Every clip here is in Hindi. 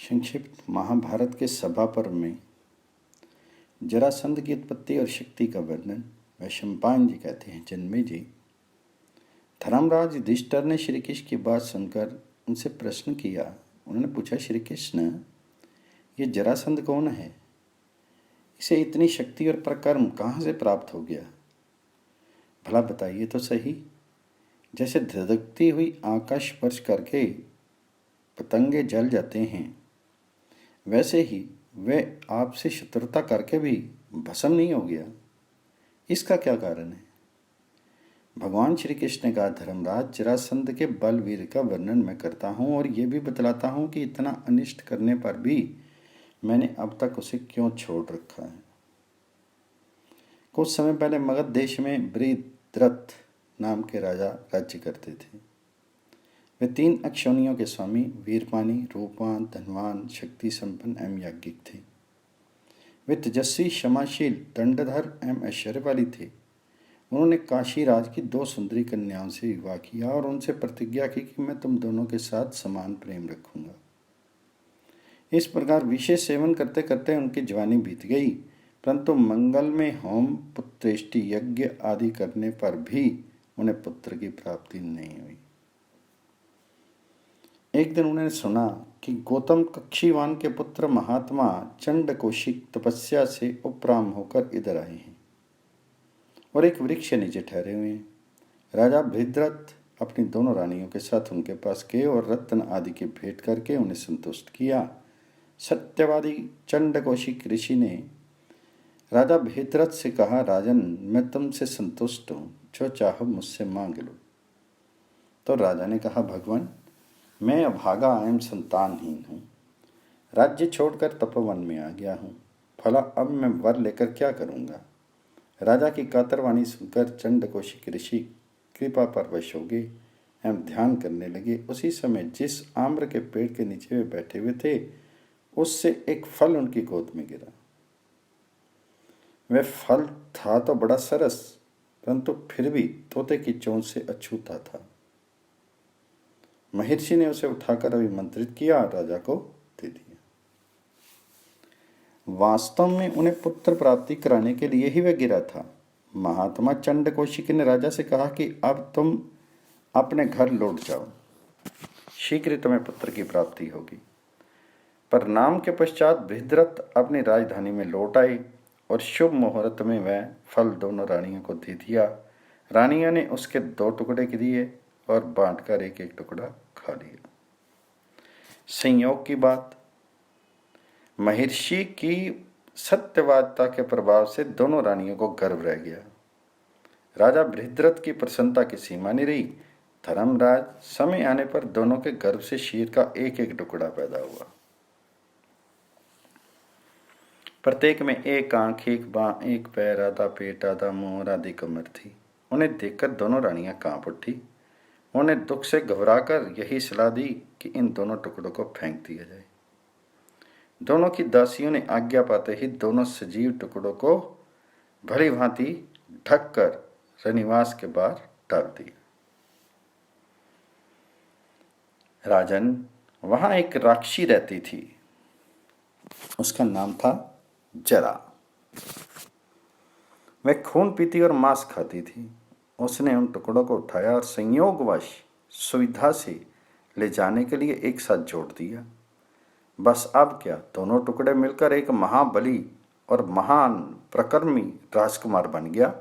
संक्षिप्त महाभारत के सभा पर्व में जरासंध की उत्पत्ति और शक्ति का वर्णन वैशंपायन जी कहते हैं। जन्मे जी, धर्मराज युधिष्ठिर ने श्री कृष्ण की बात सुनकर उनसे प्रश्न किया। उन्होंने पूछा, श्री कृष्ण, ये जरासंध कौन है? इसे इतनी शक्ति और पराक्रम कहाँ से प्राप्त हो गया? भला बताइए तो सही। जैसे धधकती हुई आकाश स्पर्श करके पतंगे जल जाते हैं, वैसे ही वह आपसे शत्रुता करके भी भस्म नहीं हो गया। इसका क्या कारण है? भगवान श्री कृष्ण ने कहा, धर्मराज, जरासंध के बलवीर का वर्णन मैं करता हूँ और ये भी बतलाता हूँ कि इतना अनिष्ट करने पर भी मैंने अब तक उसे क्यों छोड़ रखा है। कुछ समय पहले मगध देश में बृहद्रथ नाम के राजा राज्य करते थे। वे 3 अक्षौहिणियों के स्वामी, वीरपानी, रूपवान, धनवान, शक्ति संपन्न एवं याज्ञिक थे। वे तेजस्वी, क्षमाशील, दंडधर एवं ऐश्वर्यवाली थे। उन्होंने काशी राज की 2 सुंदरी कन्याओं से विवाह किया और उनसे प्रतिज्ञा की कि मैं तुम दोनों के साथ समान प्रेम रखूंगा। इस प्रकार विशेष सेवन करते करते उनकी जवानी बीत गई, परंतु मंगल में होम, पुत्रेष्टि यज्ञ आदि करने पर भी उन्हें पुत्र की प्राप्ति नहीं हुई। एक दिन उन्होंने सुना कि गौतम कक्षीवान के पुत्र महात्मा चंड कौशिक तपस्या से उपराम होकर इधर आए हैं और एक वृक्ष के नीचे ठहरे हुए हैं। राजा बृहद्रथ अपनी दोनों रानियों के साथ उनके पास गए और रत्न आदि की भेंट करके उन्हें संतुष्ट किया। सत्यवादी चंड कौशिक ऋषि ने राजा बृहद्रथ से कहा, राजन, मैं तुमसे संतुष्ट हूँ, जो चाहो मुझसे मांग लो। तो राजा ने कहा, भगवान, मैं अभागा एवं संतानहीन हूँ, राज्य छोड़कर तपोवन में आ गया हूँ, भला अब मैं वर लेकर क्या करूँगा? राजा की कातरवाणी सुनकर चंड कौशिक ऋषि कृपा परवश हो गए एवं ध्यान करने लगे। उसी समय जिस आम्र के पेड़ के नीचे वे बैठे हुए थे, उससे एक फल उनकी गोद में गिरा। वह फल था तो बड़ा सरस, परंतु फिर भी तोते की चोंच से अछूता था। महर्षि ने उसे उठाकर अभिमंत्रित किया और राजा को दे दिया। वास्तव में उन्हें पुत्र प्राप्ति कराने के लिए ही वह गिरा था। महात्मा चंड कौशिक ने राजा से कहा कि अब तुम अपने घर लौट जाओ, शीघ्र तुम्हें पुत्र की प्राप्ति होगी। परिणाम के पश्चात बृहद्रथ अपनी राजधानी में लौट आए और शुभ मुहूर्त में वह फल दोनों रानियों को दे दिया। रानियों ने उसके 2 टुकड़े दिए और बांटकर एक एक टुकड़ा खा लिया। संयोग की बात, महर्षि की सत्यवादिता के प्रभाव से दोनों रानियों को गर्व रह गया। राजा बृहद्रथ की प्रसन्नता की सीमा नहीं रही। धर्मराज, समय आने पर दोनों के गर्भ से शीर का एक एक टुकड़ा पैदा हुआ। प्रत्येक में एक आंख, एक बांह, एक पैर, आधा पेट, आधा मुंह और आधी कमर थी। उन्हें देखकर दोनों रानियां कांप उठी। उन्हें दुख से घबराकर यही सलाह दी कि इन दोनों टुकड़ों को फेंक दिया जाए। दोनों की दासियों ने आज्ञा पाते ही दोनों सजीव टुकड़ों को भली भांति ढककर रनिवास के बाहर डाल दिया। राजन, वहां एक राक्षसी रहती थी। उसका नाम था जरा। वह खून पीती और मांस खाती थी। उसने उन टुकड़ों को उठाया और संयोगवश सुविधा से ले जाने के लिए एक साथ जोड़ दिया। बस अब क्या, दोनों टुकड़े मिलकर एक महाबली और महान प्रकर्मी राजकुमार बन गया।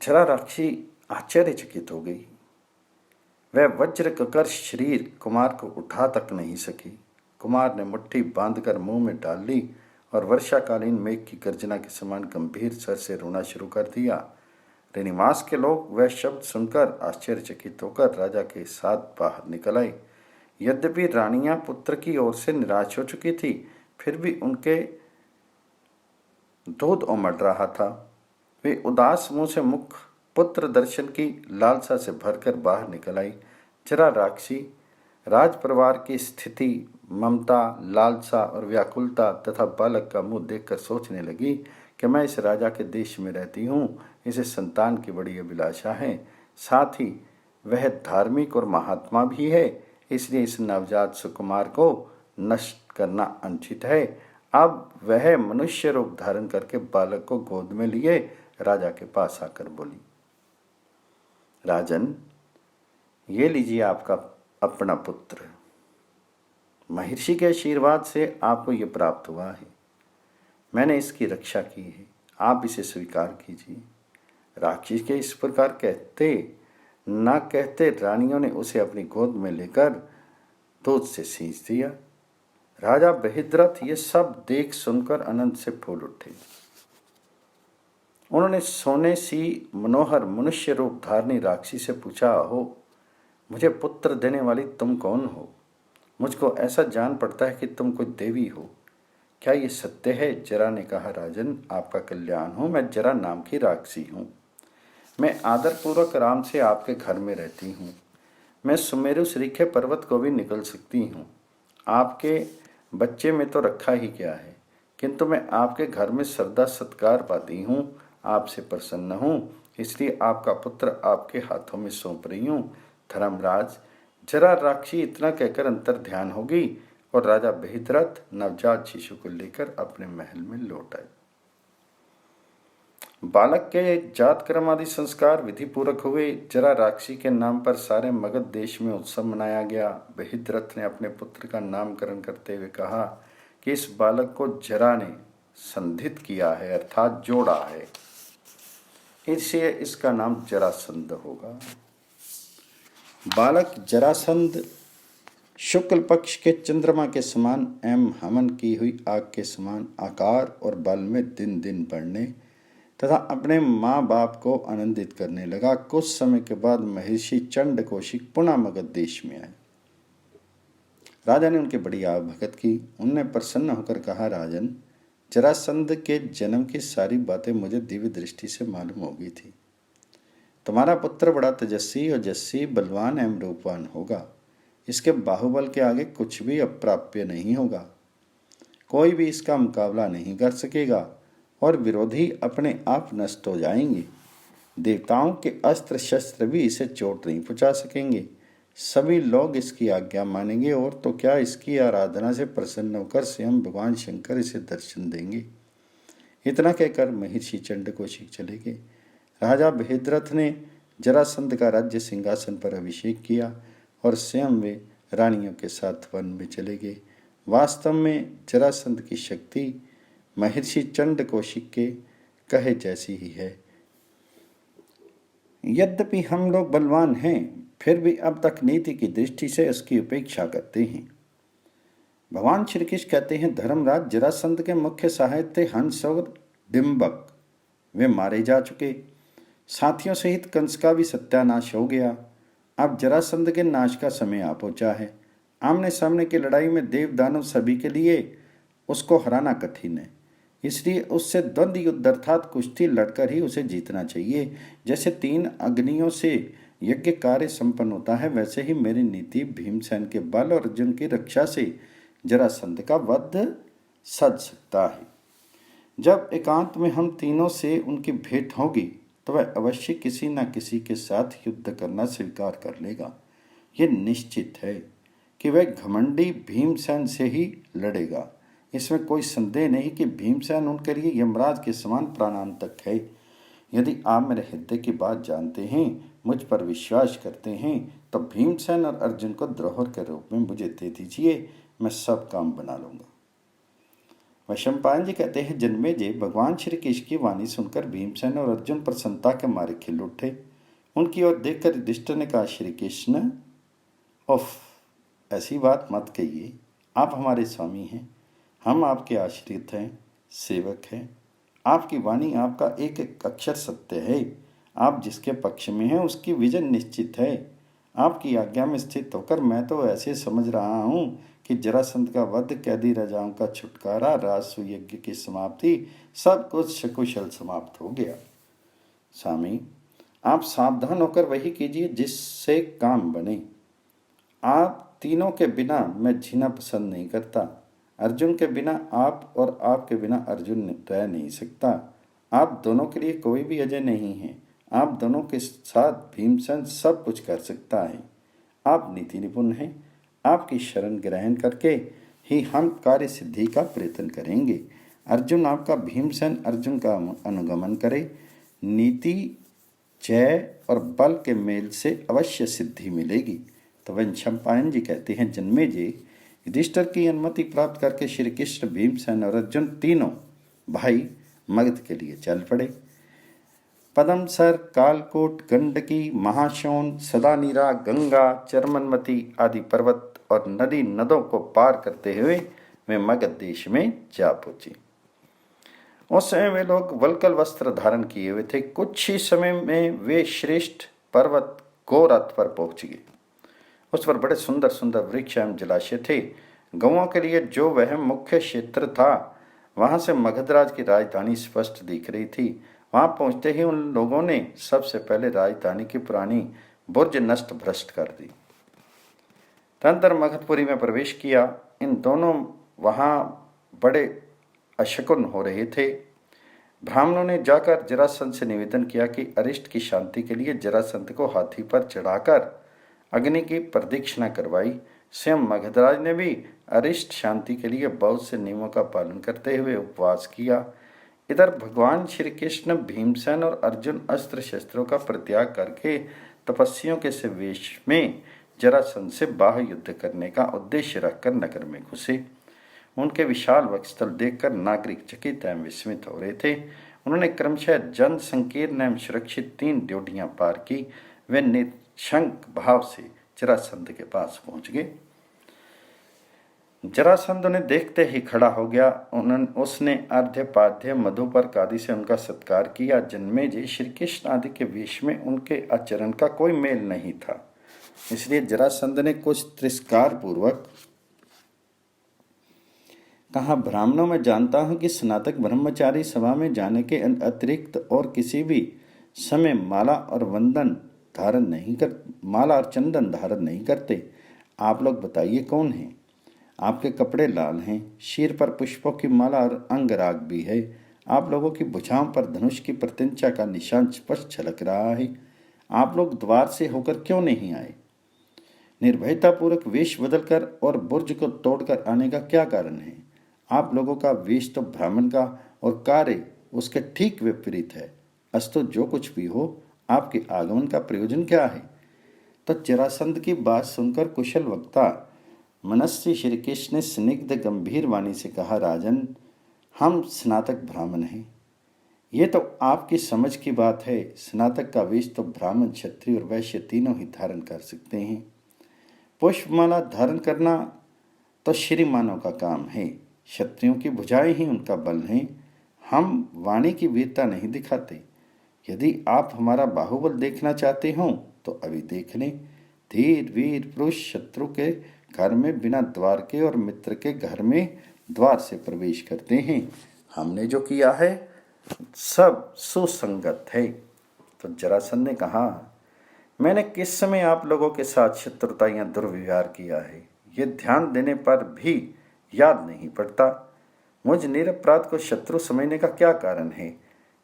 जरा राक्षसी आश्चर्यचकित हो गई। वह वज्र ककर्ष शरीर कुमार को उठा तक नहीं सकी। कुमार ने मुट्ठी बांधकर मुंह में डाल ली और वर्षाकालीन मेघ की गर्जना के समान गंभीर स्वर से रोना शुरू कर दिया। रनिवास के लोग वह शब्द सुनकर आश्चर्यचकित होकर राजा के साथ बाहर निकल आए। यद्यपि रानियां पुत्र की ओर से निराश हो चुकी थी, फिर भी उनके दूध उमड़ रहा था। वे उदास मुंह से मुख पुत्र दर्शन की लालसा से भरकर बाहर निकल आई। जरा राक्षसी राज परिवार की स्थिति, ममता, लालसा और व्याकुलता तथा बालक का मुंह देखकर सोचने लगी कि मैं इस राजा के देश में रहती हूँ, इसे संतान की बड़ी अभिलाषा है, साथ ही वह धार्मिक और महात्मा भी है, इसलिए इस नवजात सुकुमार को नष्ट करना अनुचित है। अब वह मनुष्य रूप धारण करके बालक को गोद में लिए राजा के पास आकर बोली, राजन, ये लीजिए आपका अपना पुत्र। महर्षि के आशीर्वाद से आपको ये प्राप्त हुआ है। मैंने इसकी रक्षा की है, आप इसे स्वीकार कीजिए। राक्षस के इस प्रकार कहते ना कहते रानियों ने उसे अपनी गोद में लेकर दूध से सींच दिया। राजा बृहद्रथ ये सब देख सुनकर आनंद से फूल उठे। उन्होंने सोने सी मनोहर मनुष्य रूप धारणी राक्षसी से पूछा, हो मुझे पुत्र देने वाली तुम कौन हो? मुझको ऐसा जान पड़ता है कि तुम कोई देवी हो, क्या ये सत्य है? जरा ने कहा, राजन, आपका कल्याण हो। मैं जरा नाम की राक्षसी हूँ। मैं आदरपूर्वक राम से आपके घर में रहती हूँ। मैं सुमेरु श्रीखे पर्वत को भी निकल सकती हूँ। आपके बच्चे में तो रखा ही क्या है, किंतु मैं आपके घर में श्रद्धा सत्कार पाती हूँ, आपसे प्रसन्न हूँ, इसलिए आपका पुत्र आपके हाथों में सौंप रही हूँ। धर्मराज, जरा राक्षसी इतना कहकर अंतर ध्यान होगी और राजा बृहद्रथ नवजात शिशु को लेकर अपने महल में लौट आए। बालक के जात क्रम आदि संस्कार विधि पूर्वक हुए। जरा राक्षसी के नाम पर सारे मगध देश में उत्सव मनाया गया। बृहद्रथ ने अपने पुत्र का नामकरण करते हुए कहा कि इस बालक को जरा ने संधित किया है, अर्थात जोड़ा है, इसलिए इसका नाम जरासंध होगा। बालक जरासंध शुक्ल पक्ष के चंद्रमा के समान एवं हवन की हुई आग के समान आकार और बल में दिन दिन बढ़ने तथा अपने माँ बाप को आनंदित करने लगा। कुछ समय के बाद महर्षि चंड कौशिक पुनः मगध देश में आए। राजा ने उनकी बड़ी भगत की। उनने प्रसन्न होकर कहा, राजन, जरासंध के जन्म की सारी बातें मुझे दिव्य दृष्टि से मालूम हो गई थी। तुम्हारा पुत्र बड़ा तेजस्वी और यशस्वी, बलवान एवं रूपवान होगा। इसके बाहुबल के आगे कुछ भी अप्राप्य नहीं होगा। कोई भी इसका मुकाबला नहीं कर सकेगा और विरोधी अपने आप नष्ट हो जाएंगे। देवताओं के अस्त्र शस्त्र भी इसे चोट नहीं पहुंचा सकेंगे। सभी लोग इसकी आज्ञा मानेंगे और तो क्या, इसकी आराधना से प्रसन्न होकर स्वयं भगवान शंकर इसे दर्शन देंगे। इतना कहकर महर्षि चंड कौशिक चले गए। राजा बृहद्रथ ने जरासंध का राज्य सिंहासन पर अभिषेक किया और स्वयं वे रानियों के साथ वन में चले गए। वास्तव में जरासंध की शक्ति महर्षि चंड कौशिक के कहे जैसी ही है। यद्यपि हम लोग बलवान हैं, फिर भी अब तक नीति की दृष्टि से उसकी उपेक्षा करते हैं। भगवान श्री कृष्ण कहते हैं, धर्मराज, जरासंध के मुख्य सहायक थे हंस और डिम्बक। वे मारे जा चुके। साथियों सहित कंस का भी सत्यानाश हो गया। अब जरासंध के नाश का समय आ पहुंचा है। आमने सामने की लड़ाई में देव दानव सभी के लिए उसको हराना कठिन है। इसलिए उससे द्वंद्व युद्ध अर्थात कुश्ती लड़कर ही उसे जीतना चाहिए। जैसे 3 अग्नियों से यज्ञ कार्य संपन्न होता है, वैसे ही मेरी नीति भीमसेन के बल और अर्जुन की रक्षा से जरासंध का वध सज सकता है। जब एकांत में हम तीनों से उनकी भेंट होगी तो वह अवश्य किसी न किसी के साथ युद्ध करना स्वीकार कर लेगा। ये निश्चित है कि वह घमंडी भीमसेन से ही लड़ेगा। इसमें कोई संदेह नहीं कि भीमसेन उनके लिए यमराज के समान प्राणांतक है। यदि आप मेरे हृदय की बात जानते हैं, मुझ पर विश्वास करते हैं, तो भीमसेन और अर्जुन को द्रोहर के रूप में मुझे दे दीजिए, मैं सब काम बना लूँगा। वैशंपायन जी कहते हैं, जन्मेजय, भगवान श्री कृष्ण की वाणी सुनकर भीमसेन और अर्जुन प्रसन्नता के मारे खिल उठे। उनकी ओर देखकर युधिष्ठिर ने कहा, श्री कृष्ण, उफ, ऐसी बात मत कहिए। आप हमारे स्वामी हैं, हम आपके आश्रित हैं, सेवक हैं। आपकी वाणी, आपका एक एक अक्षर सत्य है। आप जिसके पक्ष में हैं उसकी विजय निश्चित है। आपकी आज्ञा में स्थित होकर मैं तो ऐसे समझ रहा हूँ कि जरासंध का वध, कैदी राजाओं का छुटकारा, राजसूय यज्ञ की समाप्ति, सब कुछ सकुशल समाप्त हो गया। स्वामी, आप सावधान होकर वही कीजिए जिससे काम बने। आप तीनों के बिना मैं जीना पसंद नहीं करता। अर्जुन के बिना आप और आपके बिना अर्जुन रह नहीं सकता। आप दोनों के लिए कोई भी अजय नहीं है। आप दोनों के साथ भीमसेन सब कुछ कर सकता है। आप नीति निपुण हैं। आपकी शरण ग्रहण करके ही हम कार्य सिद्धि का प्रयत्न करेंगे। अर्जुन आपका भीमसेन अर्जुन का अनुगमन करे। नीति, जय और बल के मेल से अवश्य सिद्धि मिलेगी। तो वैशंपायन जी कहते हैं, जन्मेजय युधिष्ठिर की अनुमति प्राप्त करके श्री कृष्ण, भीमसेन और अर्जुन तीनों भाई मगध के लिए चल पड़े। पदमसर, कालकोट, गंडकी, महाशोन, सदानीरा, गंगा, चरमनमती आदि पर्वत और नदी नदों को पार करते हुए वे मगध देश में जा पहुंचे। उस समय वे लोग वल्कल वस्त्र धारण किए हुए थे। कुछ ही समय में वे श्रेष्ठ पर्वत गोरथ पर पहुंच गए। उस पर बड़े सुंदर सुंदर वृक्ष एवं जलाशय थे। गौओं के लिए जो वह मुख्य क्षेत्र था, वहां से मगधराज की राजधानी स्पष्ट दिख रही थी। वहां पहुंचते ही उन लोगों ने सबसे पहले राजधानी की पुरानी बुर्ज नष्ट भ्रष्ट कर दी। तदनंतर मगधपुरी में प्रवेश किया। इन दोनों वहां बड़े अशकुन हो रहे थे। ब्राह्मणों ने जाकर जरासंध से निवेदन किया कि अरिष्ट की शांति के लिए जरासंध को हाथी पर चढ़ाकर अग्नि की प्रदक्षिणा करवाई। स्वयं मगधराज ने भी अरिष्ट शांति के लिए बहुत से नियमों का पालन करते हुए उपवास किया। इधर भगवान श्री कृष्ण, भीमसेन और अर्जुन अस्त्र शस्त्रों का परित्याग करके तपस्वियों के से वेश में जरासंध से बाह्य युद्ध करने का उद्देश्य रखकर नगर में घुसे। उनके विशाल वक्षस्थल देखकर नागरिक चकित एवं विस्मित हो रहे थे। उन्होंने क्रमशः जन संकीर्ण एवं सुरक्षित 3 ड्योढ़ियां पार की। वे निशंक भाव से जरासंध के पास पहुंच गए। जरासंध उन्हें देखते ही खड़ा हो गया। उसने अर्ध्य पाद्य मधुपर्क आदि से उनका सत्कार किया। जन्मेजय श्री कृष्ण आदि के वेश में उनके आचरण का कोई मेल नहीं था, इसलिए जरासंध ने कुछ तिरस्कार पूर्वक कहा, ब्राह्मणों में जानता हूं कि स्नातक ब्रह्मचारी सभा में जाने के अतिरिक्त और किसी भी समय माला और चंदन धारण नहीं करते। आप लोग बताइए कौन है? आपके कपड़े लाल हैं, शीर पर पुष्पों की माला और अंगराग भी है। आप लोगों की भुजाओं पर धनुष की प्रत्यंचा का निशान स्पष्ट झलक रहा है। आप लोग द्वार से होकर क्यों नहीं आए? निर्भयतापूर्वक वेश बदलकर और बुर्ज को तोड़कर आने का क्या कारण है? आप लोगों का वेश तो ब्राह्मण का और कार्य उसके ठीक विपरीत है। अस्तु जो कुछ भी हो, आपके आगमन का प्रयोजन क्या है? तो जरासंध की बात सुनकर कुशल वक्ता मनस्वी श्री कृष्ण ने स्निग्ध गंभीर वाणी से कहा, राजन, हम स्नातक ब्राह्मण हैं। ये तो आपकी समझ की बात है। स्नातक का वेश तो ब्राह्मण, क्षत्रिय और वैश्य तीनों ही धारण कर सकते हैं। पुष्पमाला धारण करना तो श्रीमानों का काम है। क्षत्रियों की भुजाएं ही उनका बल हैं। हम वाणी की वीरता नहीं दिखाते। यदि आप हमारा बाहुबल देखना चाहते हो तो अभी देख लें। धीर वीर पुरुष शत्रु के घर में बिना द्वार के और मित्र के घर में द्वार से प्रवेश करते हैं। हमने जो किया है सब सुसंगत है। तो जरासंध ने कहा, मैंने किस समय आप लोगों के साथ शत्रुता या दुर्व्यवहार किया है, ये ध्यान देने पर भी याद नहीं पड़ता। मुझ निरपराध को शत्रु समझने का क्या कारण है?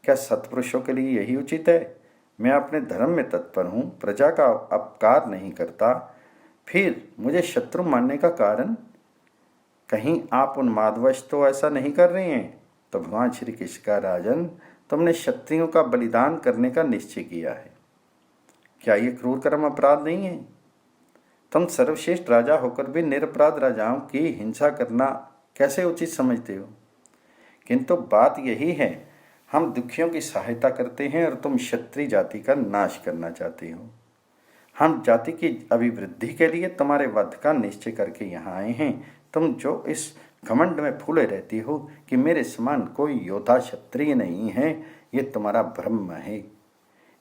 क्या सत्पुरुषों के लिए यही उचित है? मैं अपने धर्म में तत्पर हूँ, प्रजा का अपकार नहीं करता, फिर मुझे शत्रु मानने का कारण? कहीं आप उन्मादवश तो ऐसा नहीं कर रहे हैं? तो भगवान श्री कृष्ण का, राजन, तुमने क्षत्रियों का बलिदान करने का निश्चय किया है। क्या ये क्रूर कर्म अपराध नहीं है? तुम सर्वश्रेष्ठ राजा होकर भी निरपराध राजाओं की हिंसा करना कैसे उचित समझते हो? किंतु बात यही है, हम दुखियों की सहायता करते हैं और तुम क्षत्रिय जाति का नाश करना चाहते हो। हम जाति की अभिवृद्धि के लिए तुम्हारे वध का निश्चय करके यहाँ आए हैं। तुम जो इस घमंड में फूले रहती हो कि मेरे समान कोई योद्धा क्षत्रिय नहीं है, ये तुम्हारा भ्रम है।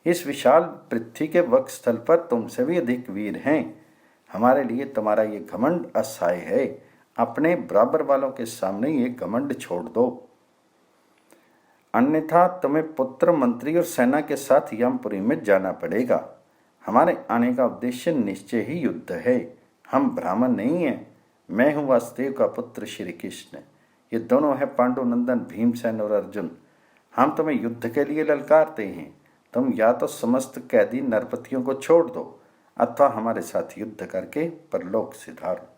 इस विशाल पृथ्वी के वक्षस्थल पर तुमसे भी अधिक वीर हैं। हमारे लिए तुम्हारा ये घमंड असहाय है। अपने बराबर वालों के सामने ये घमंड छोड़ दो, अन्यथा तुम्हें पुत्र, मंत्री और सेना के साथ यमपुरी में जाना पड़ेगा। हमारे आने का उद्देश्य निश्चय ही युद्ध है। हम ब्राह्मण नहीं हैं। मैं हूँ वासुदेव का पुत्र श्री कृष्ण। ये दोनों हैं पांडुनंदन भीमसेन और अर्जुन। हम तुम्हें युद्ध के लिए ललकारते हैं। तुम या तो समस्त कैदी नरपतियों को छोड़ दो अथवा हमारे साथ युद्ध करके परलोक सिधारो।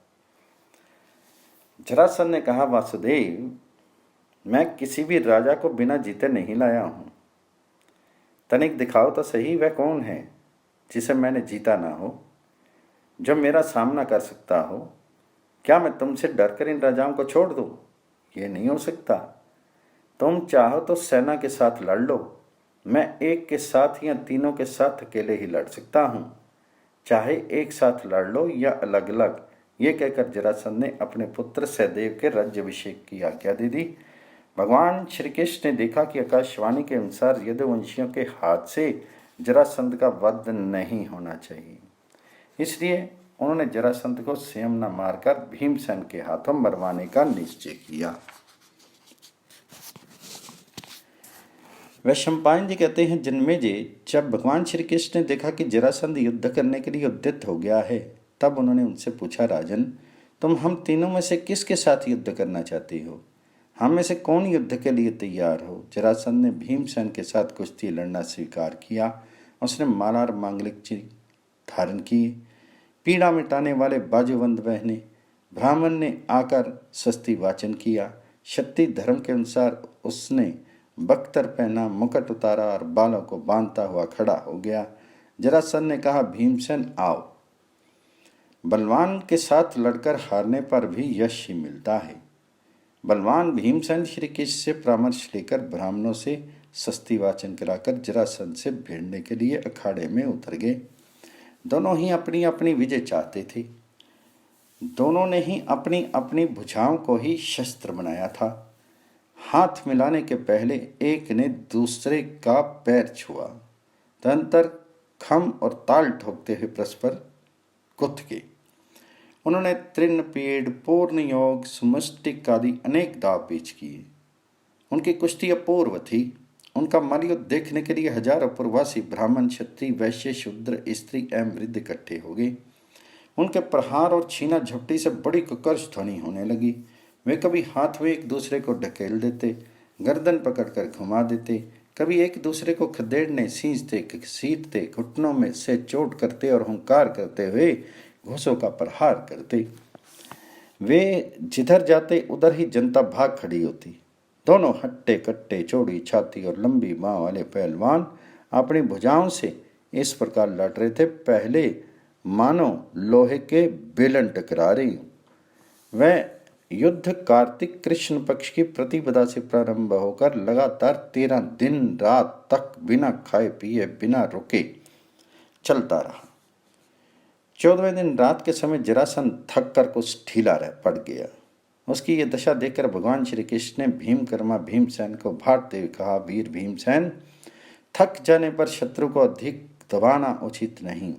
जरासंध ने कहा, वासुदेव, मैं किसी भी राजा को बिना जीते नहीं लाया हूं। तनिक दिखाओ तो सही, वह कौन है जिसे मैंने जीता ना हो, जो मेरा सामना कर सकता हो। क्या मैं तुमसे डरकर इन राजाओं को छोड़ दूं? ये नहीं हो सकता। तुम चाहो तो सेना के साथ लड़ लो, मैं एक के साथ या तीनों के साथ अकेले ही लड़ सकता हूं। चाहे एक साथ लड़ लो या अलग अलग। ये कहकर जरासंध ने अपने पुत्र सहदेव के राज्याभिषेक की आज्ञा दे दी। भगवान श्री कृष्ण ने देखा कि आकाशवाणी के अनुसार यदुवंशियों के हाथ से जरासंध का वध नहीं होना चाहिए, इसलिए उन्होंने जरासंध को स्वयं न मारकर भीमसेन के हाथों मरवाने का निश्चय किया। वैशंपायन जी कहते हैं, जन्मेजय, जब भगवान श्री कृष्ण ने देखा कि जरासंध युद्ध करने के लिए उद्यत हो गया है, तब उन्होंने उनसे पूछा, राजन, तुम हम तीनों में से किसके साथ युद्ध करना चाहती हो? हम में से कौन युद्ध के लिए तैयार हो? जरासंध ने भीमसेन के साथ कुश्ती लड़ना स्वीकार किया। उसने माला और मांगलिक चिन्ह धारण किए, पीड़ा मिटाने वाले बाजूबंद पहने, ब्राह्मण ने आकर सस्ती वाचन किया। क्षत्रिय धर्म के अनुसार उसने बख्तर पहना, मुकुट उतारा और बालों को बांधता हुआ खड़ा हो गया। जरासंध ने कहा, भीमसेन आओ। बलवान के साथ लड़कर हारने पर भी यश ही मिलता है। बलवान भीमसेन श्री कृष्ण से परामर्श लेकर ब्राह्मणों से सस्ती वाचन कराकर जरासंध से भिड़ने के लिए अखाड़े में उतर गए। दोनों ही अपनी अपनी विजय चाहते थे। दोनों ने ही अपनी अपनी भुजाओं को ही शस्त्र बनाया था। हाथ मिलाने के पहले एक ने दूसरे का पैर छुआ, तदंतर खम और ताल ठोकते हुए परस्पर कुथ के उन्होंने तृण, पीड़, पूर्ण योग, सुमुष्टिक आदि अनेक दाव पेच किए। उनकी कुश्ती अपूर्व थी। उनका मलयुद्ध देखने के लिए हजारों प्रवासी ब्राह्मण, क्षत्रिय, वैश्य, शूद्र, स्त्री एवं वृद्ध इकट्ठे हो गए। उनके प्रहार और छीना झपटी से बड़ी कुकर्ष ध्वनि होने लगी। वे कभी हाथ में एक दूसरे को ढकेल देते, गर्दन पकड़कर घुमा देते, कभी एक दूसरे को खदेड़ने, सींचते, घसीटते, घुटनों में से चोट करते और हुंकार करते हुए घोंसों का प्रहार करते। वे जिधर जाते उधर ही जनता भाग खड़ी होती। दोनों हट्टे कट्टे, चौड़ी छाती और लंबी बाँह वाले पहलवान अपनी भुजाओं से इस प्रकार लड़ रहे थे, पहले मानो लोहे के बेलन टकरा रही। वह युद्ध कार्तिक कृष्ण पक्ष की प्रतिपदा से प्रारंभ होकर लगातार 13 दिन रात तक बिना खाए पिए, बिना रुके चलता रहा। 14वें दिन रात के समय जरासंध थक कर कुछ ढीला रह पड़ गया। उसकी यह दशा देखकर भगवान श्री कृष्ण ने भीमकर्मा भीमसेन को भाटते हुए कहा, वीर भीमसेन, थक जाने पर शत्रु को अधिक दबाना उचित नहीं।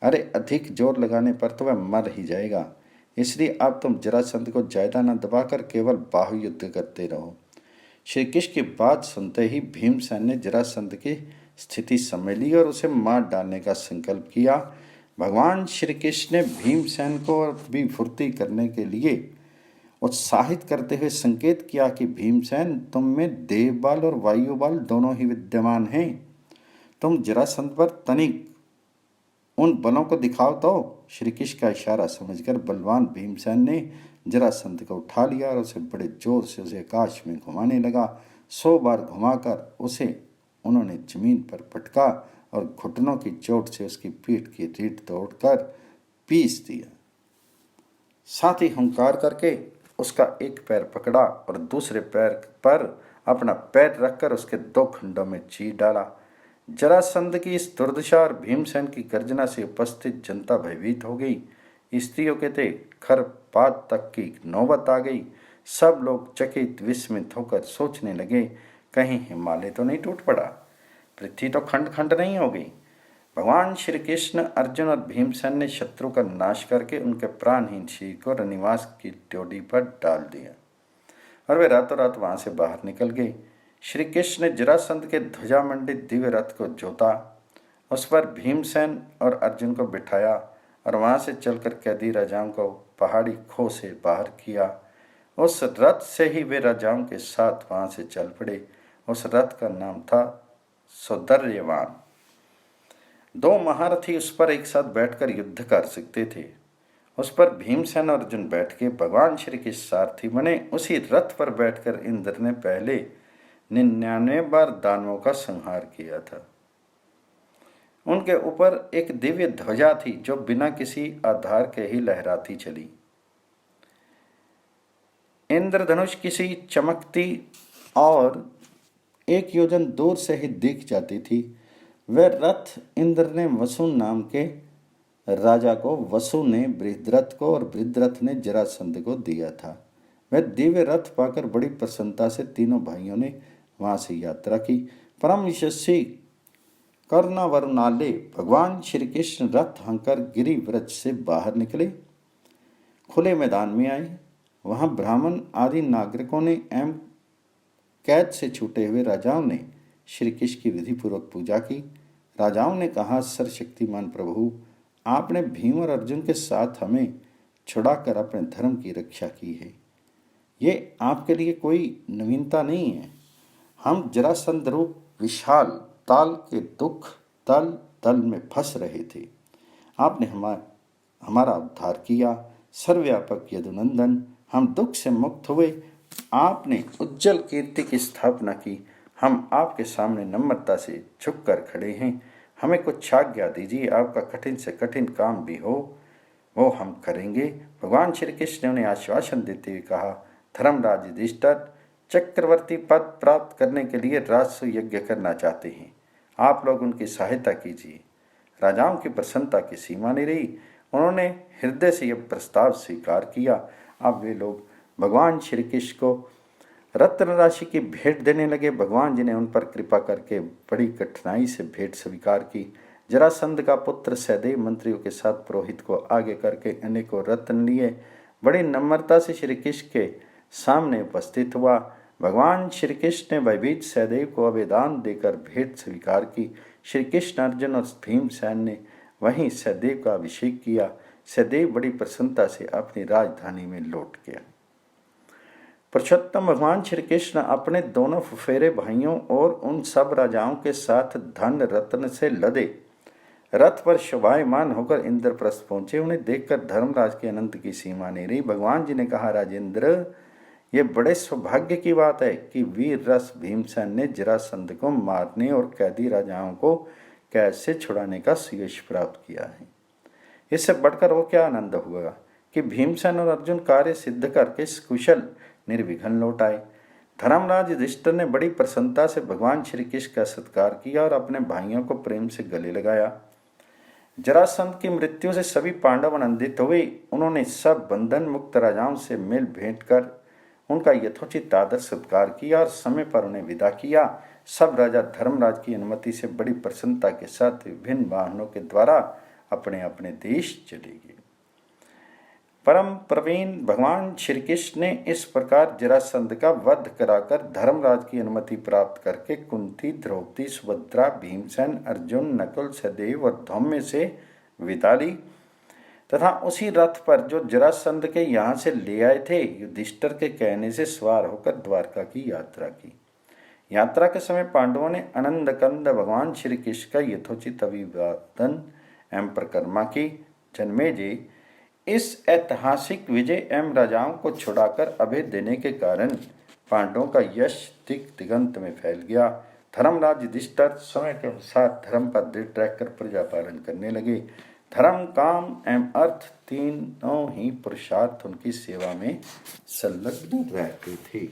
अरे, अधिक जोर लगाने पर तो वह मर ही जाएगा। इसलिए अब तुम जरासंध को ज्यादा न दबाकर केवल बाहु युद्ध करते रहो। श्री कृष्ण की बात सुनते ही भीमसेन ने जरासंध की स्थिति समझ ली और उसे मार डालने का संकल्प किया। भगवान श्री कृष्ण ने भीमसेन को भी फुर्ती करने के लिए उत्साहित करते हुए संकेत किया कि भीमसेन, तुम में देव बल और वायु बल दोनों ही विद्यमान हैं। तुम जरासंध पर तनिक उन बलों को दिखाओ तो। श्री कृष्ण का इशारा समझकर बलवान भीमसेन ने जरासंध को उठा लिया और उसे बड़े जोर से उसे आकाश में घुमाने लगा। 100 बार घुमाकर उसे उन्होंने जमीन पर पटका और घुटनों की चोट से उसकी पीठ की रीढ़ तोड़कर पीस दिया। साथ ही हुंकार करके उसका एक पैर पकड़ा और दूसरे पैर पर अपना पैर रखकर उसके 2 खंडों में चीर डाला। जरासंध की इस दुर्दशा और भीमसेन की गर्जना से उपस्थित जनता भयभीत हो गई। स्त्रियों के थे खरपात तक की नौबत आ गई। सब लोग चकित विस्मित होकर सोचने लगे, कहीं हिमालय तो नहीं टूट पड़ा, पृथ्वी तो खंड खंड नहीं हो गई। भगवान श्री कृष्ण, अर्जुन और भीमसेन ने शत्रु का नाश करके उनके प्राणहीन शरीर को रनिवास की ड्योढ़ी पर डाल दिया और वे रातों रात वहां से बाहर निकल गए। श्री कृष्ण ने जरासंध के ध्वजा मंडित दिव्य रथ को जोता, उस पर भीमसेन और अर्जुन को बिठाया और वहां से चलकर कैदी राजाओं को पहाड़ी खो से बाहर किया। उस रथ से ही वे राजाओं के साथ वहां से चल पड़े। उस रथ का नाम था सौंदर्यवान। 2 महारथी उस पर एक साथ बैठकर युद्ध कर सकते थे। उस पर भीमसेन और अर्जुन बैठ के भगवान श्री के सारथी बने। उसी रथ पर बैठकर इंद्र ने पहले 99 बार दानवों का संहार किया था। उनके ऊपर एक दिव्य ध्वजा थी जो बिना किसी आधार के ही लहराती चली। इंद्रधनुष किसी चमकती और 1 योजन दूर से ही दिख जाती थी। वह रथ इंद्र ने वसु नाम के राजा को, वसु ने बृहद्रथ को और बृहद्रथ ने जरासंध को दिया था। वह दिव्य रथ पाकर बड़ी प्रसन्नता से तीनों भाइयों ने वहां से यात्रा की। परम यशस्वी करुणा वरुणाले भगवान श्री कृष्ण रथ हंकर गिरि व्रज से बाहर निकले, खुले मैदान में आए। वहां ब्राह्मण आदि नागरिकों ने एवं कैद से छूटे हुए राजाओं ने श्री कृष्ण की विधिपूर्वक पूजा की। राजाओं ने कहा, सर्वशक्तिमान प्रभु, आपने भीम और अर्जुन के साथ हमें छुड़ाकर अपने धर्म की रक्षा की है। ये आपके लिए कोई नवीनता नहीं है। हम जरासंध रूप विशाल ताल के दुख तल तल में फंस रहे थे। आपने हमारा उद्धार किया। सर्वव्यापक यदुनंदन, हम दुख से मुक्त हुए। आपने उज्जवल कीर्ति की स्थापना की। हम आपके सामने नम्रता से झुककर खड़े हैं। हमें कुछ आज्ञा दीजिए। आपका कठिन से कठिन काम भी हो वो हम करेंगे। भगवान श्री कृष्ण ने उन्हें आश्वासन देते हुए कहा, धर्मराज युधिष्ठिर चक्रवर्ती पद प्राप्त करने के लिए राजस्व यज्ञ करना चाहते हैं। आप लोग उनकी सहायता कीजिए। राजाओं की प्रसन्नता की सीमा नहीं रही। उन्होंने हृदय से यह प्रस्ताव स्वीकार किया। अब वे लोग भगवान श्री कृष्ण को रत्न राशि की भेंट देने लगे। भगवान जी ने उन पर कृपा करके बड़ी कठिनाई से भेंट स्वीकार की। जरासंध का पुत्र सहदेव मंत्रियों के साथ पुरोहित को आगे करके अनेकों रत्न लिए बड़ी नम्रता से श्री कृष्ण के सामने उपस्थित हुआ। भगवान श्री कृष्ण ने भयभीत सहदेव को अभयदान देकर भेंट स्वीकार की। श्री कृष्ण, अर्जुन और भीमसेन ने वहीं सहदेव का अभिषेक किया। सहदेव बड़ी प्रसन्नता से अपनी राजधानी में लौट गया। पुरुषोत्तम भगवान श्री कृष्ण अपने दोनों फुफेरे भाइयों और उन सब राजाओं के साथ धन रत्न से लदे रथ पर शोभायमान होकर इंद्रप्रस्थ पहुंचे। उन्हें देखकर धर्मराज के अनंत की सीमा नहीं रही। भगवान जी ने कहा, राजेंद्र, ये बड़े सौभाग्य की बात है कि वीर रस भीमसेन ने जरासंध को मारने और कैदी राजाओं को कैद से छुड़ाने का यश प्राप्त किया है। इससे बढ़कर वो क्या आनंद हुआ कि भीमसेन और अर्जुन कार्य सिद्ध करके कुशल निर्विघ्न लौट आए। धर्मराज युधिष्ठिर ने बड़ी प्रसन्नता से भगवान श्री कृष्ण का सत्कार किया और अपने भाइयों को प्रेम से गले लगाया। जरासंध की मृत्यु से सभी पांडव आनंदित हुए। उन्होंने सब बंधन मुक्त राजाओं से मिल भेंट कर उनका यथोचित आदर सत्कार किया और समय पर उन्हें विदा किया। सब राजा धर्मराज की अनुमति से बड़ी प्रसन्नता के साथ विभिन्न वाहनों के द्वारा अपने अपने देश चले गए। परम प्रवीण भगवान श्री कृष्ण ने इस प्रकार जरासंध का वध कराकर धर्मराज की अनुमति प्राप्त करके कुंती, द्रौपदी, सुभद्रा, भीमसेन, अर्जुन, नकुल, सहदेव और धौम्य से विदा ली तथा उसी रथ पर जो जरासंध के यहाँ से ले आए थे युधिष्ठिर के कहने से सवार होकर द्वारका की यात्रा की। यात्रा के समय पांडवों ने आनंद कंद भगवान श्री कृष्ण का यथोचित अभिवादन एवं परिक्रमा की। जन्मेजय, इस ऐतिहासिक विजय एवं राजाओं को छुड़ाकर अभय देने के कारण पांडवों का यश दिग दिगंत में फैल गया। धर्मराज युधिष्ठिर समय के अनुसार धर्म का दृढ़ रहकर प्रजा पालन करने लगे। धर्म, काम एवं अर्थ तीनों ही पुरुषार्थ उनकी सेवा में संलग्न रहते थे।